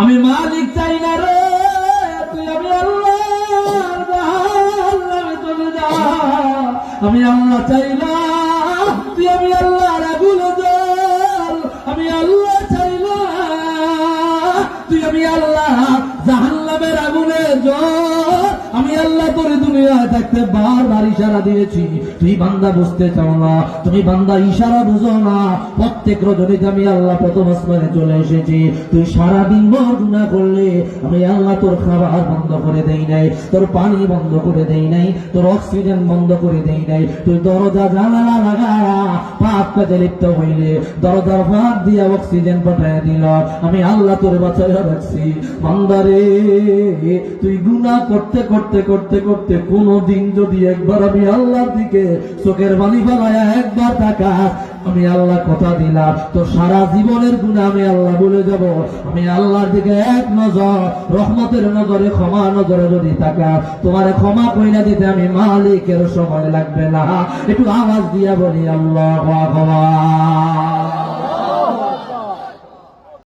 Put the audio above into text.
আমি মালিক চাই না রে, তুই আমি আল্লাহর জাহান্নামে চলে যা। আমি আল্লাহ চাই না, তুই আমি আল্লাহর আগুনে জ্বল। আমি আল্লাহ চাই না, তুই আমি আল্লাহ জাহান্নামের আগুনে জ্বল। আমি আল্লাহ তোর দুনিয়ায় থাকতে বারবার ইশারা দিয়েছি, তুই বান্দা বুঝতে চাও না, তুমি বান্দা ইশারা বুঝো না। প্রত্যেক রজনীতে আমি আল্লাহ প্রথম আসমানে চলে এসেছি, তুই সারাদিন ভর গুনাহ করলে আমি আল্লাহ তোর খাবার বন্ধ করে দেই নাই, তোর পানি বন্ধ করে দেই নাই, তোর অক্সিজেন বন্ধ করে দেই নাই। তুই দরজা জানালা লাগায়া পাপ কাজে লিপ্ত হইলে দরজার ফাঁক দিয়া অক্সিজেন পাঠায় দিল, আমি আল্লাহ তোর বাঁচাইয়া রাখছি। বান্দারে, তুই গুনাহ করতে করতে করতে করতে কোনদিন যদি একবার আমি আল্লাহর দিকে চোখের পানি ফেলায়া একবার তাকাস, আমি আল্লাহ কথা দিলাম তোর সারা জীবনের গুনাহ আমি আল্লাহ বলে যাব। আমি আল্লাহর দিকে এক নজর রহমতের নজরে ক্ষমা নজরে যদি তাকাস, তোমার ক্ষমা কইরা দিতে আমি মালিকের সময় লাগবে না। একটু আওয়াজ দিয়া বলি আল্লাহু আকবার।